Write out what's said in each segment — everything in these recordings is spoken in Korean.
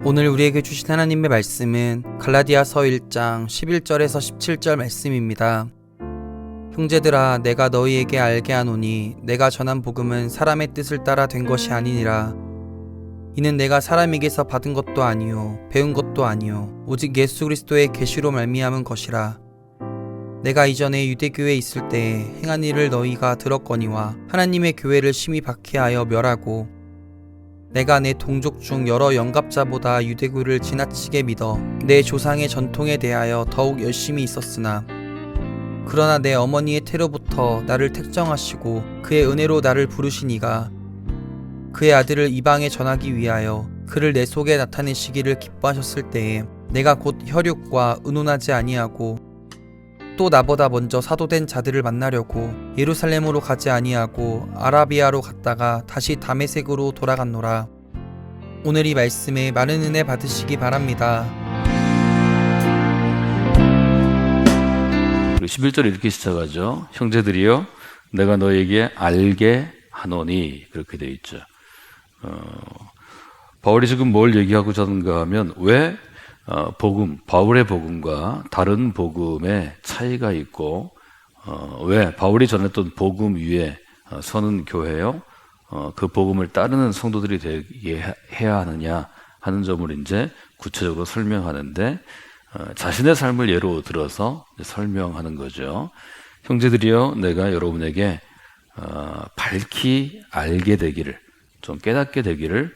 오늘 우리에게 주신 하나님의 말씀은 갈라디아서 1장 11절에서 17절 말씀입니다. 형제들아, 내가 너희에게 알게 하노니 내가 전한 복음은 사람의 뜻을 따라 된 것이 아니니라. 이는 내가 사람에게서 받은 것도 아니요 배운 것도 아니요 오직 예수 그리스도의 계시로 말미암은 것이라. 내가 이전에 유대교에 있을 때 행한 일을 너희가 들었거니와 하나님의 교회를 심히 박해하여 멸하고 내가 내 동족 중 여러 영갑자보다 유대교를 지나치게 믿어 내 조상의 전통에 대하여 더욱 열심히 있었으나 그러나 내 어머니의 태로부터 나를 택정하시고 그의 은혜로 나를 부르시니가 그의 아들을 이방에 전하기 위하여 그를 내 속에 나타내시기를 기뻐하셨을 때에 내가 곧 혈육과 의논하지 아니하고 또 나보다 먼저 사도된 자들을 만나려고 예루살렘으로 가지 아니하고 아라비아로 갔다가 다시 다메섹으로 돌아갔노라. 오늘 이 말씀에 많은 은혜 받으시기 바랍니다. 그리고 11절 이렇게 시작하죠. 형제들이여, 내가 너에게 알게 하노니, 그렇게 되어 있죠. 바울이 지금 뭘 얘기하고자 하는가 하면 왜 바울의 복음과 다른 복음의 차이가 있고 왜 바울이 전했던 복음 위에 서는 교회요, 그 복음을 따르는 성도들이 되게 해야 하느냐 하는 점을 이제 구체적으로 설명하는데 자신의 삶을 예로 들어서 설명하는 거죠. 형제들이여, 내가 여러분에게 밝히 알게 되기를, 좀 깨닫게 되기를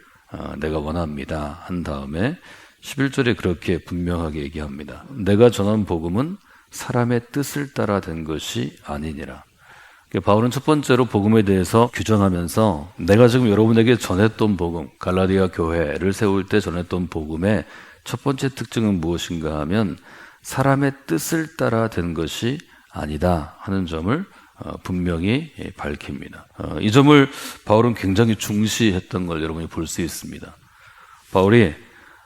내가 원합니다 한 다음에 11절에 그렇게 분명하게 얘기합니다. 내가 전한 복음은 사람의 뜻을 따라 된 것이 아니니라. 바울은 첫 번째로 복음에 대해서 규정하면서 내가 지금 여러분에게 전했던 복음, 갈라디아 교회를 세울 때 전했던 복음의 첫 번째 특징은 무엇인가 하면 사람의 뜻을 따라 된 것이 아니다 하는 점을 분명히 밝힙니다. 이 점을 바울은 굉장히 중시했던 걸 여러분이 볼 수 있습니다. 바울이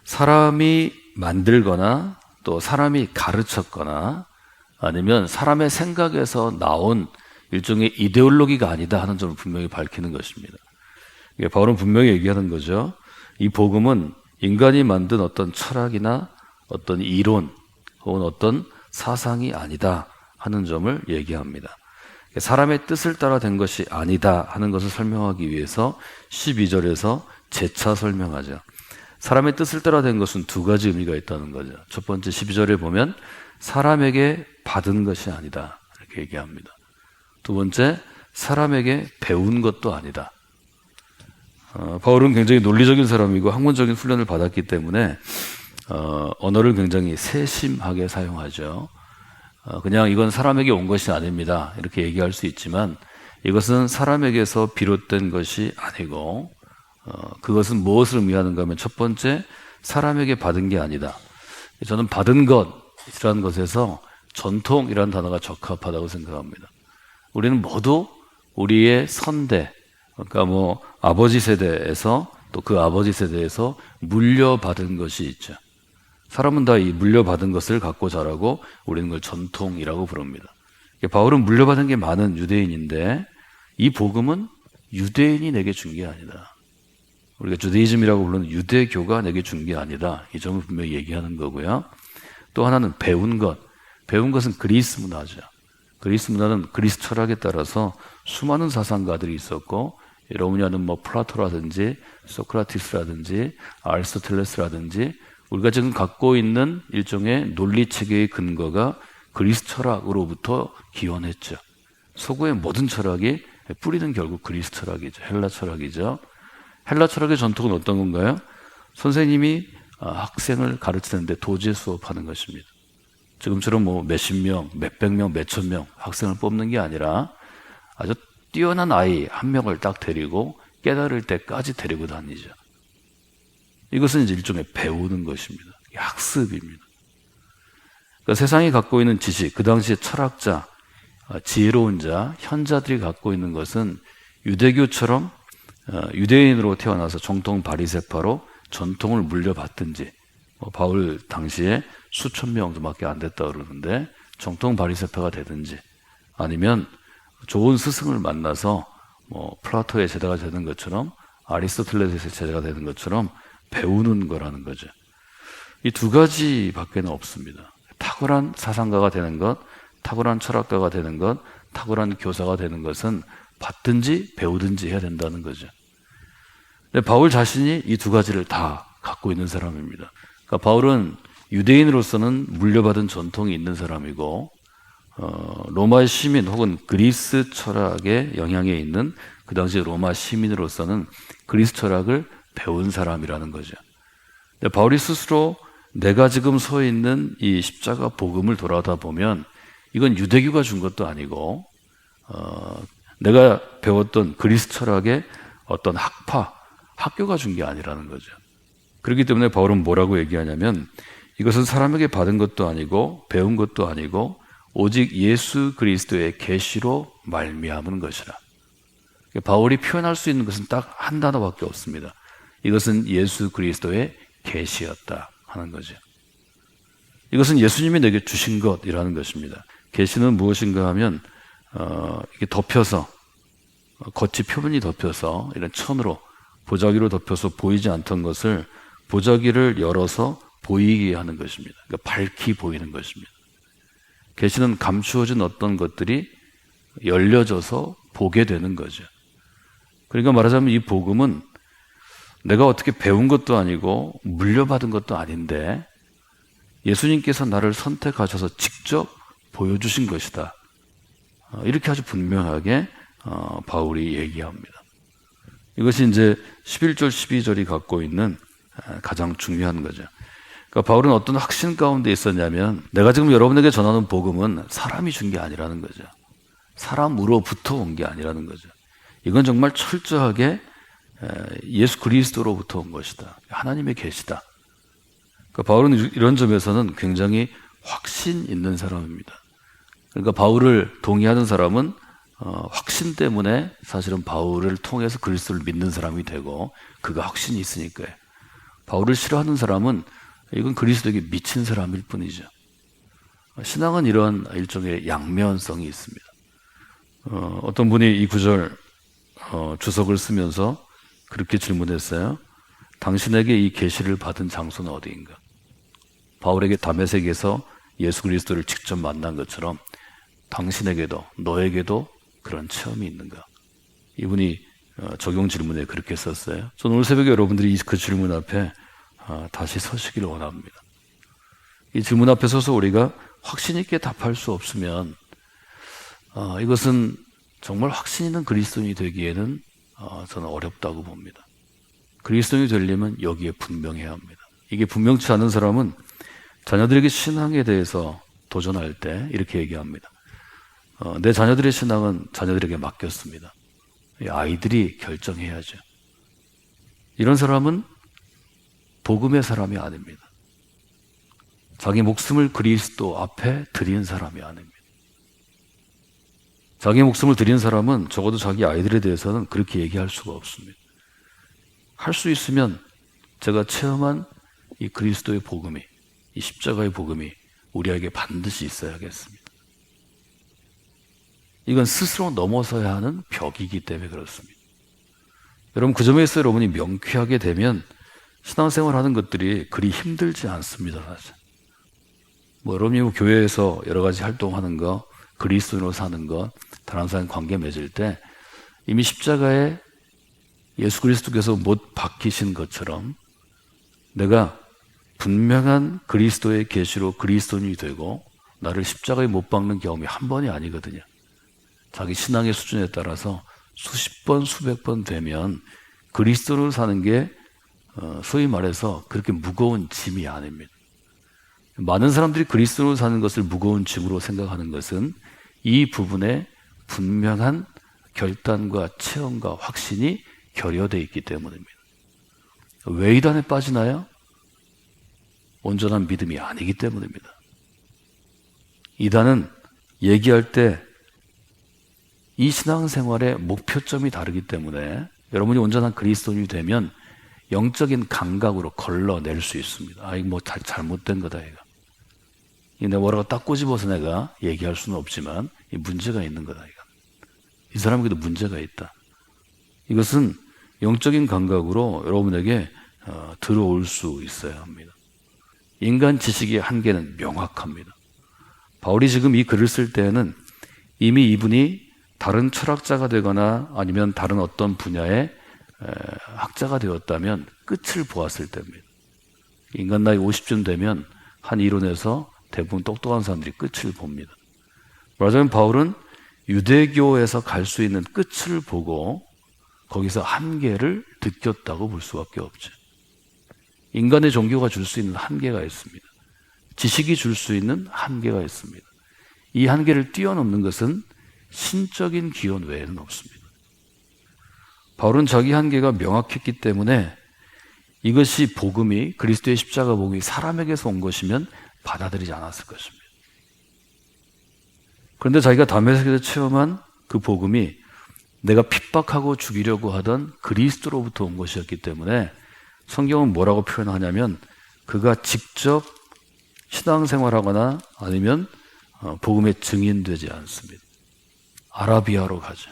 사람이 만들거나 또 사람이 가르쳤거나 아니면 사람의 생각에서 나온 일종의 이데올로기가 아니다 하는 점을 분명히 밝히는 것입니다. 바울은 분명히 얘기하는 거죠. 이 복음은 인간이 만든 어떤 철학이나 어떤 이론 혹은 어떤 사상이 아니다 하는 점을 얘기합니다. 사람의 뜻을 따라 된 것이 아니다 하는 것을 설명하기 위해서 12절에서 재차 설명하죠. 사람의 뜻을 따라 된 것은 두 가지 의미가 있다는 거죠. 첫 번째 12절에 보면 사람에게 받은 것이 아니다 이렇게 얘기합니다. 두 번째, 사람에게 배운 것도 아니다. 바울은 굉장히 논리적인 사람이고 학문적인 훈련을 받았기 때문에 언어를 굉장히 세심하게 사용하죠. 그냥 이건 사람에게 온 것이 아닙니다 이렇게 얘기할 수 있지만 이것은 사람에게서 비롯된 것이 아니고 그것은 무엇을 의미하는가 하면 첫 번째, 사람에게 받은 게 아니다. 저는 받은 것이라는 것에서 전통이라는 단어가 적합하다고 생각합니다. 우리는 모두 우리의 선대, 그러니까 아버지 세대에서 또 그 아버지 세대에서 물려받은 것이 있죠. 사람은 다 이 물려받은 것을 갖고 자라고 우리는 그걸 전통이라고 부릅니다. 바울은 물려받은 게 많은 유대인인데 이 복음은 유대인이 내게 준 게 아니다. 우리가 주데이즘이라고 부르는 유대교가 내게 준 게 아니다. 이 점을 분명히 얘기하는 거고요. 또 하나는 배운 것. 배운 것은 그리스 문화죠. 그리스 문화는 그리스 철학에 따라서 수많은 사상가들이 있었고 여러분이 아는 플라토라든지 소크라티스라든지 아리스토텔레스라든지 우리가 지금 갖고 있는 일종의 논리 체계의 근거가 그리스 철학으로부터 기원했죠. 서구의 모든 철학이 뿌리는 결국 그리스 철학이죠. 헬라 철학이죠. 헬라 철학의 전통은 어떤 건가요? 선생님이 학생을 가르치는데 도제 수업하는 것입니다. 지금처럼 몇십 명, 몇백 명, 몇천 명 학생을 뽑는 게 아니라 아주 뛰어난 아이 한 명을 딱 데리고 깨달을 때까지 데리고 다니죠. 이것은 이제 일종의 배우는 것입니다. 학습입니다. 그러니까 세상이 갖고 있는 지식, 그 당시에 철학자, 지혜로운 자, 현자들이 갖고 있는 것은 유대교처럼 유대인으로 태어나서 정통 바리새파로 전통을 물려받든지 바울 당시에 수천 명 정도밖에 안 됐다 그러는데 정통 바리새파가 되든지 아니면 좋은 스승을 만나서 플라토의 제자가 되는 것처럼 아리스토텔레스의 제자가 되는 것처럼 배우는 거라는 거죠. 이 두 가지밖에는 없습니다. 탁월한 사상가가 되는 것, 탁월한 철학가가 되는 것, 탁월한 교사가 되는 것은 받든지 배우든지 해야 된다는 거죠. 근데 바울 자신이 이 두 가지를 다 갖고 있는 사람입니다. 그러니까 바울은 유대인으로서는 물려받은 전통이 있는 사람이고 로마의 시민 혹은 그리스 철학의 영향에 있는 그 당시 로마 시민으로서는 그리스 철학을 배운 사람이라는 거죠. 근데 바울이 스스로 내가 지금 서 있는 이 십자가 복음을 돌아다 보면 이건 유대교가 준 것도 아니고 내가 배웠던 그리스 철학의 어떤 학교가 준 게 아니라는 거죠. 그렇기 때문에 바울은 뭐라고 얘기하냐면 이것은 사람에게 받은 것도 아니고 배운 것도 아니고 오직 예수 그리스도의 계시로 말미암은 것이라. 바울이 표현할 수 있는 것은 딱 한 단어밖에 없습니다. 이것은 예수 그리스도의 계시였다 하는 거죠. 이것은 예수님이 내게 주신 것이라는 것입니다. 계시는 무엇인가 하면 이렇게 덮여서 겉이 표면이 덮여서 이런 천으로 보자기로 덮여서 보이지 않던 것을 보자기를 열어서 보이게 하는 것입니다. 그러니까 밝히 보이는 것입니다. 계시는 감추어진 어떤 것들이 열려져서 보게 되는 거죠. 그러니까 말하자면 이 복음은 내가 어떻게 배운 것도 아니고 물려받은 것도 아닌데 예수님께서 나를 선택하셔서 직접 보여주신 것이다. 이렇게 아주 분명하게 바울이 얘기합니다. 이것이 이제 11절, 12절이 갖고 있는 가장 중요한 거죠. 그러니까 바울은 어떤 확신 가운데 있었냐면 내가 지금 여러분에게 전하는 복음은 사람이 준 게 아니라는 거죠. 사람으로부터 온 게 아니라는 거죠. 이건 정말 철저하게 예수 그리스도로부터 온 것이다. 하나님의 계시다. 그러니까 바울은 이런 점에서는 굉장히 확신 있는 사람입니다. 그러니까 바울을 동의하는 사람은 확신 때문에 사실은 바울을 통해서 그리스도를 믿는 사람이 되고 그가 확신이 있으니까요. 바울을 싫어하는 사람은 이건 그리스도에게 미친 사람일 뿐이죠. 신앙은 이런 일종의 양면성이 있습니다. 어떤 분이 이 구절 주석을 쓰면서 그렇게 질문했어요. 당신에게 이 계시를 받은 장소는 어디인가? 바울에게 다메섹에서 예수 그리스도를 직접 만난 것처럼 당신에게도 너에게도 그런 체험이 있는가? 이분이 적용 질문에 그렇게 썼어요. 저는 오늘 새벽에 여러분들이 그 질문 앞에 다시 서시기를 원합니다. 이 질문 앞에 서서 우리가 확신 있게 답할 수 없으면 이것은 정말 확신 있는 그리스도인이 되기에는 저는 어렵다고 봅니다. 그리스도인이 되려면 여기에 분명해야 합니다. 이게 분명치 않은 사람은 자녀들에게 신앙에 대해서 도전할 때 이렇게 얘기합니다. 내 자녀들의 신앙은 자녀들에게 맡겼습니다. 아이들이 결정해야죠. 이런 사람은 복음의 사람이 아닙니다. 자기 목숨을 그리스도 앞에 드린 사람이 아닙니다. 자기 목숨을 드린 사람은 적어도 자기 아이들에 대해서는 그렇게 얘기할 수가 없습니다. 할 수 있으면 제가 체험한 이 그리스도의 복음이, 이 십자가의 복음이 우리에게 반드시 있어야겠습니다. 이건 스스로 넘어서야 하는 벽이기 때문에 그렇습니다. 여러분 그 점에서 여러분이 명쾌하게 되면 신앙생활 하는 것들이 그리 힘들지 않습니다. 사실. 여러분이 교회에서 여러 가지 활동하는 거, 그리스도인으로 사는 것, 다른 사람 관계 맺을 때 이미 십자가에 예수 그리스도께서 못 박히신 것처럼 내가 분명한 그리스도의 계시로 그리스도인이 되고 나를 십자가에 못 박는 경험이 한 번이 아니거든요. 자기 신앙의 수준에 따라서 수십 번, 수백 번 되면 그리스도로 사는 게 소위 말해서 그렇게 무거운 짐이 아닙니다. 많은 사람들이 그리스도로 사는 것을 무거운 짐으로 생각하는 것은 이 부분에 분명한 결단과 체험과 확신이 결여되어 있기 때문입니다. 왜 이단에 빠지나요? 온전한 믿음이 아니기 때문입니다. 이단은 얘기할 때 이 신앙생활의 목표점이 다르기 때문에 여러분이 온전한 그리스도인이 되면 영적인 감각으로 걸러낼 수 있습니다. 이거 잘못된 거다, 이거. 내가 뭐라고 딱 꼬집어서 내가 얘기할 수는 없지만 이 문제가 있는 거다, 이거. 이 사람에게도 문제가 있다. 이것은 영적인 감각으로 여러분에게 들어올 수 있어야 합니다. 인간 지식의 한계는 명확합니다. 바울이 지금 이 글을 쓸 때에는 이미 이분이 다른 철학자가 되거나 아니면 다른 어떤 분야의 학자가 되었다면 끝을 보았을 때입니다. 인간 나이 50쯤 되면 한 이론에서 대부분 똑똑한 사람들이 끝을 봅니다. 말하자면 바울은 유대교에서 갈 수 있는 끝을 보고 거기서 한계를 느꼈다고 볼 수밖에 없죠. 인간의 종교가 줄 수 있는 한계가 있습니다. 지식이 줄 수 있는 한계가 있습니다. 이 한계를 뛰어넘는 것은 신적인 기원 외에는 없습니다. 바울은 자기 한계가 명확했기 때문에 이것이 복음이 그리스도의 십자가 복음이 사람에게서 온 것이면 받아들이지 않았을 것입니다. 그런데 자기가 다메섹에서 체험한 그 복음이 내가 핍박하고 죽이려고 하던 그리스도로부터 온 것이었기 때문에 성경은 뭐라고 표현하냐면 그가 직접 신앙생활하거나 아니면 복음의 증인되지 않습니다. 아라비아로 가죠.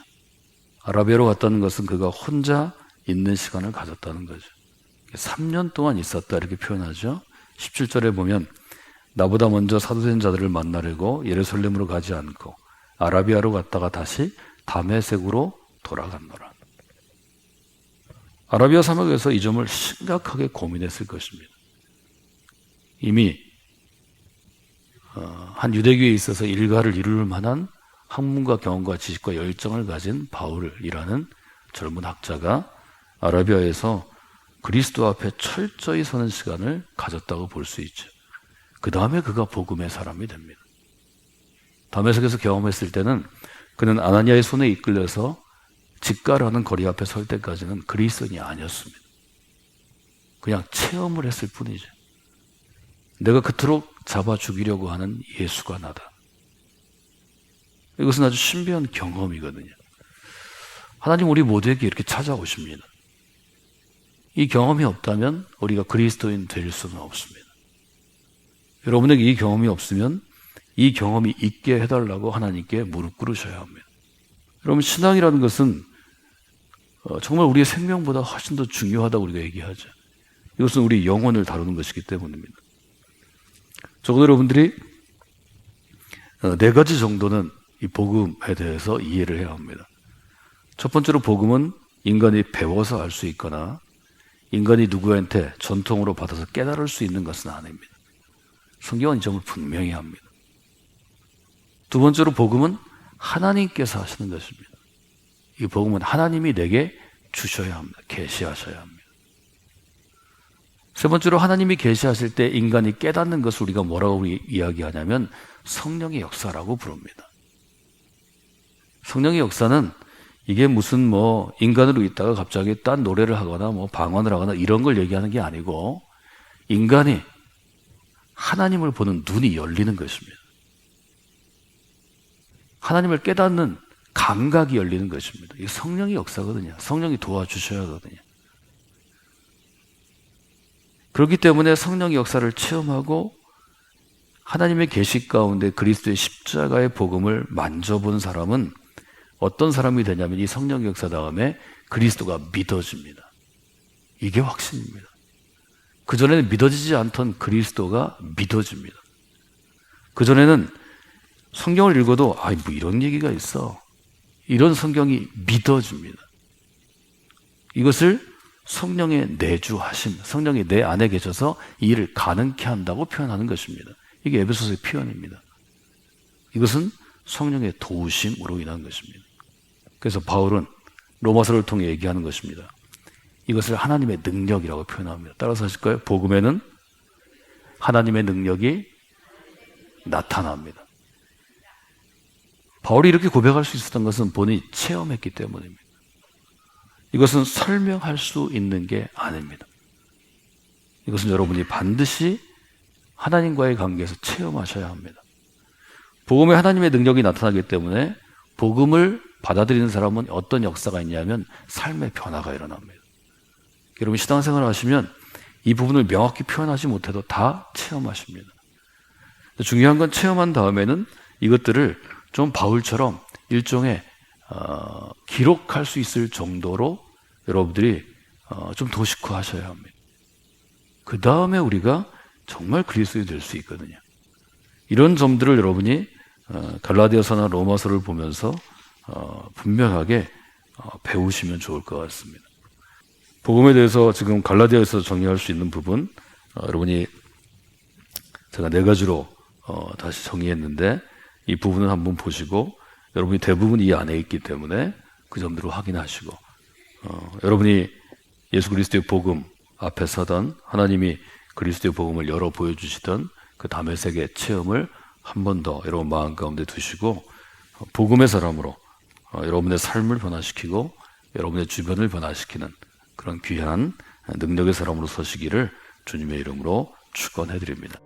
아라비아로 갔다는 것은 그가 혼자 있는 시간을 가졌다는 거죠. 3년 동안 있었다 이렇게 표현하죠. 17절에 보면 나보다 먼저 사도된 자들을 만나려고 예루살렘으로 가지 않고 아라비아로 갔다가 다시 다메섹으로 돌아갔노라. 아라비아 사막에서 이 점을 심각하게 고민했을 것입니다. 이미 한 유대교에 있어서 일가를 이룰 만한 학문과 경험과 지식과 열정을 가진 바울이라는 젊은 학자가 아라비아에서 그리스도 앞에 철저히 서는 시간을 가졌다고 볼 수 있죠. 그 다음에 그가 복음의 사람이 됩니다. 다메섹에서 경험했을 때는 그는 아나니아의 손에 이끌려서 직가라는 거리 앞에 설 때까지는 그리스도인이 아니었습니다. 그냥 체험을 했을 뿐이죠. 내가 그토록 잡아 죽이려고 하는 예수가 나다. 이것은 아주 신비한 경험이거든요. 하나님 우리 모두에게 이렇게 찾아오십니다. 이 경험이 없다면 우리가 그리스도인 될 수는 없습니다. 여러분에게 이 경험이 없으면 이 경험이 있게 해달라고 하나님께 무릎 꿇으셔야 합니다. 여러분 신앙이라는 것은 정말 우리의 생명보다 훨씬 더 중요하다고 우리가 얘기하죠. 이것은 우리 영혼을 다루는 것이기 때문입니다. 적어도 여러분들이 4가지 정도는 이 복음에 대해서 이해를 해야 합니다. 첫 번째로 복음은 인간이 배워서 알 수 있거나 인간이 누구한테 전통으로 받아서 깨달을 수 있는 것은 아닙니다. 성경은 이 점을 분명히 합니다. 두 번째로 복음은 하나님께서 하시는 것입니다. 이 복음은 하나님이 내게 주셔야 합니다. 계시하셔야 합니다. 세 번째로 하나님이 계시하실 때 인간이 깨닫는 것을 우리가 뭐라고 이야기하냐면 성령의 역사라고 부릅니다. 성령의 역사는 이게 무슨 인간으로 있다가 갑자기 딴 노래를 하거나 방언을 하거나 이런 걸 얘기하는 게 아니고 인간이 하나님을 보는 눈이 열리는 것입니다. 하나님을 깨닫는 감각이 열리는 것입니다. 이게 성령의 역사거든요. 성령이 도와주셔야 하거든요. 그렇기 때문에 성령의 역사를 체험하고 하나님의 계시 가운데 그리스도의 십자가의 복음을 만져본 사람은 어떤 사람이 되냐면 이 성령의 역사 다음에 그리스도가 믿어집니다. 이게 확신입니다. 그전에는 믿어지지 않던 그리스도가 믿어집니다. 그전에는 성경을 읽어도 이런 얘기가 있어. 이런 성경이 믿어집니다. 이것을 성령의 내주하심, 성령이 내 안에 계셔서 이 일을 가능케 한다고 표현하는 것입니다. 이게 에베소서의 표현입니다. 이것은 성령의 도우심으로 인한 것입니다. 그래서 바울은 로마서를 통해 얘기하는 것입니다. 이것을 하나님의 능력이라고 표현합니다. 따라서 하실까요? 복음에는 하나님의 능력이 나타납니다. 바울이 이렇게 고백할 수 있었던 것은 본인이 체험했기 때문입니다. 이것은 설명할 수 있는 게 아닙니다. 이것은 여러분이 반드시 하나님과의 관계에서 체험하셔야 합니다. 복음에 하나님의 능력이 나타나기 때문에 복음을 받아들이는 사람은 어떤 역사가 있냐면 삶의 변화가 일어납니다. 여러분 신앙생활을 하시면 이 부분을 명확히 표현하지 못해도 다 체험하십니다. 중요한 건 체험한 다음에는 이것들을 좀 바울처럼 일종의 기록할 수 있을 정도로 여러분들이 좀 도식화하셔야 합니다. 그 다음에 우리가 정말 그리스도인이 될 수 있거든요. 이런 점들을 여러분이 갈라디아서나 로마서를 보면서 분명하게 배우시면 좋을 것 같습니다. 복음에 대해서 지금 갈라디아에서 정리할 수 있는 부분, 여러분이 제가 4가지로 다시 정리했는데 이 부분을 한번 보시고 여러분이 대부분 이 안에 있기 때문에 그 점들을 확인하시고 여러분이 예수 그리스도의 복음 앞에 서던 하나님이 그리스도의 복음을 열어 보여주시던 그 다메섹의 체험을 한 번 더 여러분 마음 가운데 두시고 복음의 사람으로 여러분의 삶을 변화시키고 여러분의 주변을 변화시키는 그런 귀한 능력의 사람으로 서시기를 주님의 이름으로 축원해 드립니다.